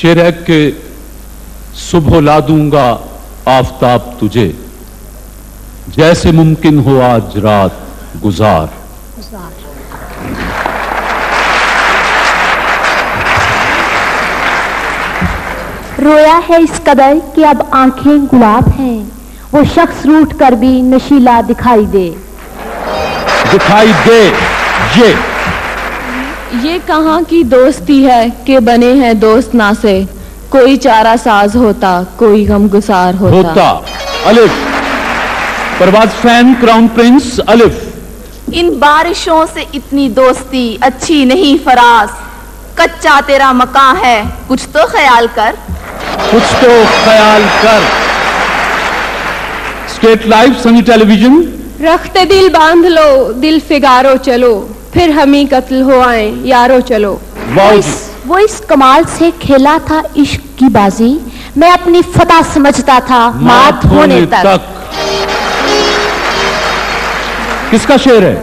शेर है कि सुबह ला दूंगा आफताब तुझे, जैसे मुमकिन हो आज रात गुजार। रोया है इस कदर कि अब आंखें गुलाब हैं, वो शख्स रूठ कर भी नशीला दिखाई दे। ये कहाँ की दोस्ती है कि बने हैं दोस्त ना से, कोई चारा साज होता कोई गमगुसार होता। अलिफ। परवाज फैन क्राउन प्रिंस अलिफ। इन बारिशों से इतनी दोस्ती अच्छी नहीं फराज, कच्चा तेरा मकान है कुछ तो ख्याल कर। State live Sunny television. रखते दिल बांध लो दिल फिगारो चलो, फिर हम ही कत्ल हो आए यारो चलो। वो इस कमाल से खेला था इश्क की बाजी, मैं अपनी फतह समझता था मात होने तक। किसका शेर है?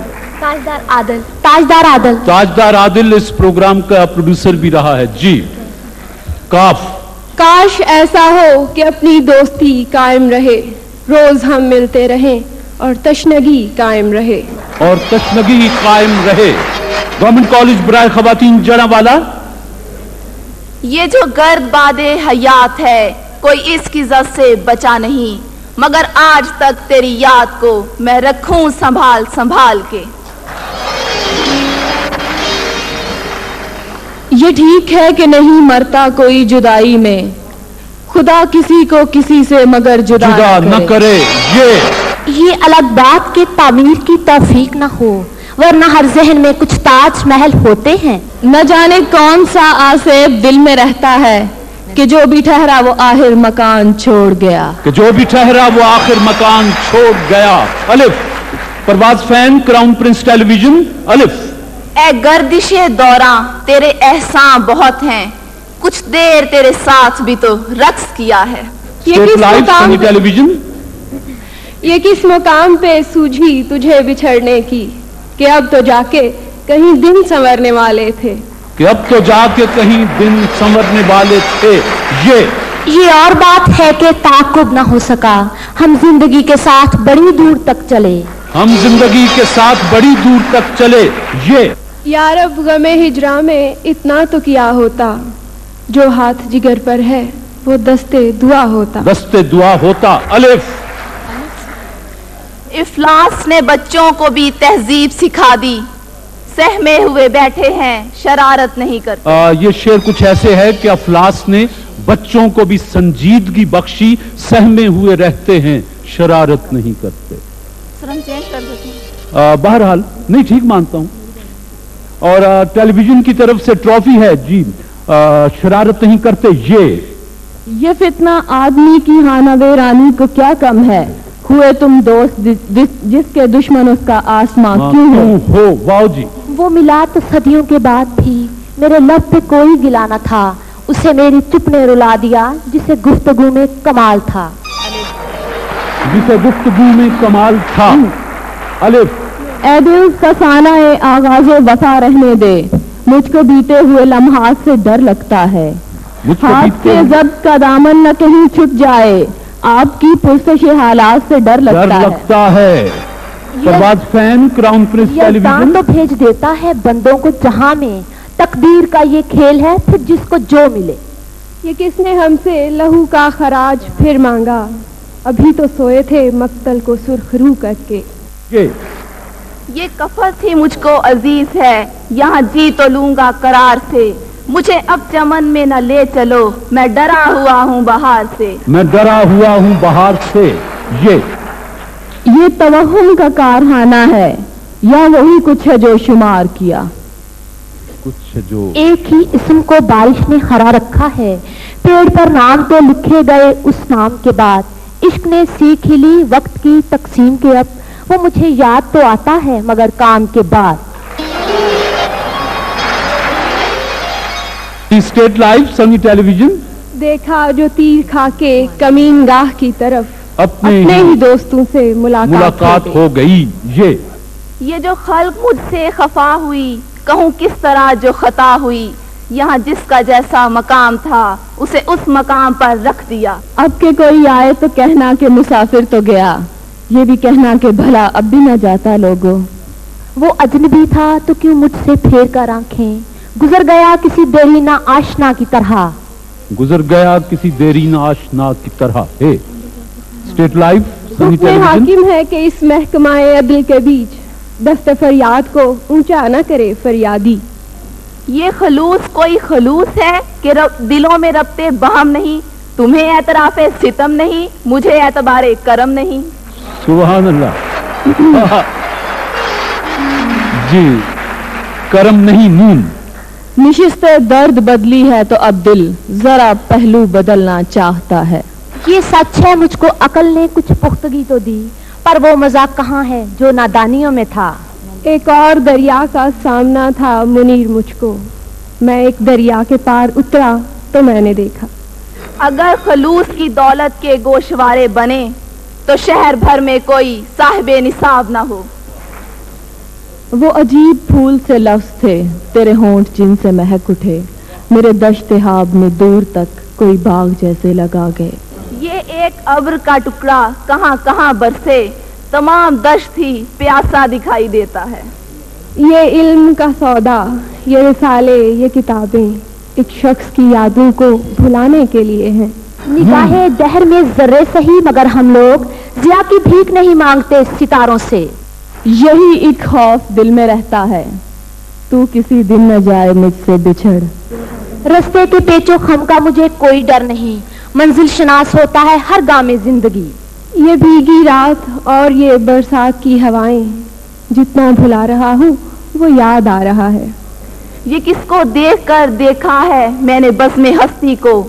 ताजदार आदिल इस प्रोग्राम का प्रोड्यूसर भी रहा है जी। काफ। काश ऐसा हो कि अपनी दोस्ती कायम रहे, रोज हम मिलते रहें और तशनगी कायम रहे। गवर्नमेंट कॉलेज बराए खवातीन जड़ावाला। ये जो गर्द बादे हयात है कोई इसकी जद से बचा नहीं, मगर आज तक तेरी याद को मैं रखूं संभाल संभाल के। ये ठीक है कि नहीं मरता कोई जुदाई में, खुदा किसी को किसी से मगर जुदा न करे। ये अलग बात के तामीर की तौफीक न हो, वरना हर जहन में कुछ ताज महल होते हैं। न जाने कौन सा आसेब दिल में रहता है कि जो भी ठहरा वो आखिर मकान छोड़ गया। अलिफ। परवाज फैन क्राउन प्रिंस टेलीविजन अलिफ। ए गर्दिशे दौरा तेरे एहसान बहुत हैं, कुछ देर तेरे साथ भी तो रक्स किया है। ये किस मुकाम पे सूझी तुझे बिछड़ने की, कि अब तो जाके कहीं दिन संवरने वाले थे। ये और बात है कि ताकुब न हो सका, हम जिंदगी के साथ बड़ी दूर तक चले। ये यारब गमे हिजरा में इतना तो किया होता, जो हाथ जिगर पर है वो दस्ते दुआ होता। अलिफ। इफ्लास ने बच्चों को भी तहजीब सिखा दी, सहमे हुए बैठे हैं शरारत नहीं करते। ये शेर कुछ ऐसे है कि अफलास ने बच्चों को भी संजीदगी बख्शी, सहमे हुए रहते हैं शरारत नहीं करते। बहरहाल नहीं ठीक मानता हूं। और टेलीविजन की तरफ से ट्रॉफी है जी। शरारत नहीं करते। ये फितना आदमी की हानावे रानी को क्या कम है, हुए तुम दोस्त जिसके दुश्मन उसका आसमां क्यों हो। वाओ जी। वो मिला तो सदियों के बाद भी मेरे लब पे कोई गिला न था, उसे मेरी चुप ने रुला दिया जिसे गुफ्तगू में कमाल था। अलिफ। ए दिल फसाना ए आगाज़े वफा रहने दे, मुझको बीते हुए लम्हात से डर लगता है, हाथ से जब्त का दामन न कहीं छूट जाए, आपकी पुरसश हालात से डर लगता है। परवाज फैन क्राउन प्रिंस टेलीविजन। तो भेज देता है बंदों को जहां में, तकदीर का ये खेल है फिर जिसको जो मिले। ये किसने हमसे लहू का खराज फिर मांगा, अभी तो सोए थे मक्तल को सुर्खरू करके। ये कफर थी मुझको अजीज है, यहाँ जी तो लूंगा करार से, मुझे अब चमन में न ले चलो, मैं डरा हुआ हूँ बहार से। ये तवहुम का कारखाना है या वही कुछ है जो शुमार किया। एक ही इस्म को बारिश ने हरा रखा है, पेड़ पर नाम तो लिखे गए उस नाम के बाद, इश्क ने सीख ही ली वक्त की तकसीम के, अब वो मुझे याद तो आता है मगर काम के बाद। State live Sunny television. देखा जो तीर खा के कमीन गाह की तरफ अपने ही दोस्तों से मुलाकात हो गई। ये जो खल्क मुझसे खफा हुई, कहूँ किस तरह जो खता हुई, यहाँ जिसका जैसा मकाम था उसे उस मकाम पर रख दिया। अब के कोई आए तो कहना कि मुसाफिर तो गया, ये भी कहना कि भला अब भी न जाता लोगों। वो अजनबी था तो क्यों मुझसे फेर कर आंखें, गुजर गया किसी देरीना आशना की तरह। गुजर गया किसी देरीना आशना की तरह। हे स्टेट लाइव सनी टेलीविजन। हाकिम है कि इस महकमाए अदल के बीच दस्ते फरियाद को ऊंचा न करे फरियादी। ये खलूस कोई खलूस है कि दिलों में रब्ते बहम नहीं, तुम्हें एतराफे सितम नहीं, मुझे एतबारे करम नहीं। सुभान अल्लाह। जी, करम नहीं नून। निशिस्ते दर्द बदली है तो अब दिल जरा पहलू बदलना चाहता है। ये सच है मुझको अकल ने कुछ पुख्तगी तो दी, पर वो मजाक कहाँ है जो नादानियों में था। एक और दरिया का सामना था मुनीर मुझको, मैं एक दरिया के पार उतरा तो मैंने देखा। अगर खलूस की दौलत के गोशवारे बने तो शहर भर में कोई साहिबे निसाब ना हो। वो अजीब फूल से लफ्ज थे तेरे होंठ जिनसे महक उठे, मेरे दश्त-ए-ख्वाब में दूर तक कोई बाग जैसे लगा गए। ये एक अब्र का टुकड़ा कहाँ कहाँ बरसे, तमाम दश्त ही प्यासा दिखाई देता है। ये इल्म का सौदा, ये रिसाले, ये किताबें एक शख्स की यादों को भुलाने के लिए हैं। निगाहे दहर में जर्रे सही मगर हम लोग जिया की भीख नहीं मांगते सितारों से। यही एक खौफ दिल में रहता है, तू किसी दिन न जाए मुझसे बिछड़। रस्ते के पेचो खम का मुझे कोई डर नहीं, मंजिल शनास होता है हर गामे जिंदगी। ये भीगी रात और ये बरसात की हवाएं, जितना भुला रहा हूँ वो याद आ रहा है। ये किसको देख कर देखा है मैंने बस में हस्ती को,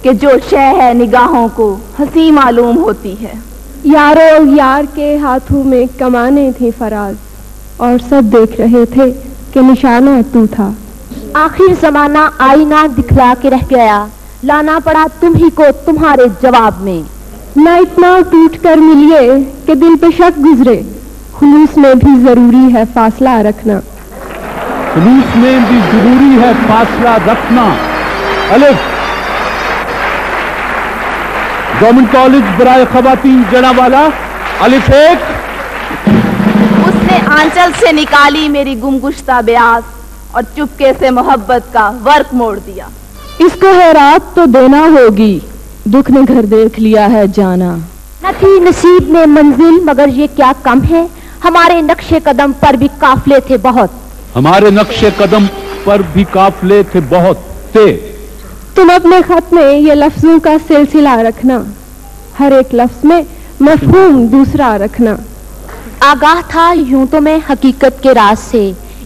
कि जो शय है निगाहों को हंसी मालूम होती है। यारो यार के हाथों में कमाने थी फराज, और सब देख रहे थे कि निशाना तू था। आखिर जमाना आईना दिखला के रह गया, लाना पड़ा तुम ही को तुम्हारे जवाब में। न इतना टूट कर मिलिए कि दिल पे शक गुजरे, खुलूस में भी जरूरी है फासला रखना। खुलूस में भी जरूरी है फासला रखना। अलिफ गवर्नमेंट कॉलेज बराए खवातीन जनावाला, अलिफ एक। उसने आंचल से निकाली मेरी गुमगुश्ता ब्यास और चुपके से मोहब्बत का वर्क मोड़ दिया। इसको है रात तो देना होगी, दुख ने घर देख लिया है जाना। न थी नसीब में मंजिल मगर ये क्या कम है, हमारे नक्शे कदम पर भी काफले थे बहुत। हमारे नक्शे कदम पर भी काफले थे बहुत थे। तुम अपने खत में ये लफ्जों का सिलसिला रखना, हर एक लफ्ज में मफहूम दूसरा रखना। आगाह था यूं तो मैं हकीकत के राज से,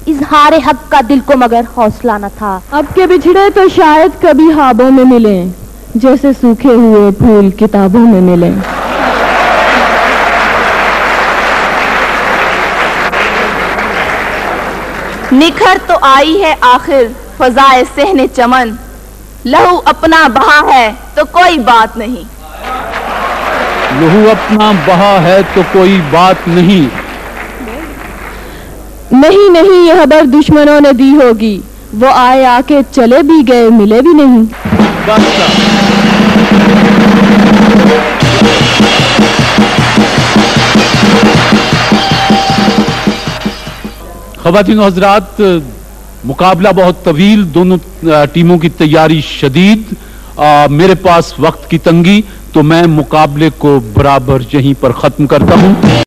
इजहार हक का दिल को मगर हौसला न था। अब के बिछड़े तो शायद कभी ख्वाबों में मिलें, जैसे सूखे हुए फूल किताबों में मिलें। निखर तो आई है आखिर फजाए सहने चमन, लहू अपना बहा है तो कोई बात नहीं। लहू अपना बहा है तो कोई बात नहीं। नहीं नहीं ये खबर दुश्मनों ने दी होगी, वो आए आके चले भी गए मिले भी नहीं। ख़वातीन और हज़रात, मुकाबला बहुत तवील, दोनों टीमों की तैयारी शदीद। मेरे पास वक्त की तंगी, तो मैं मुकाबले को बराबर यहीं पर खत्म करता हूं।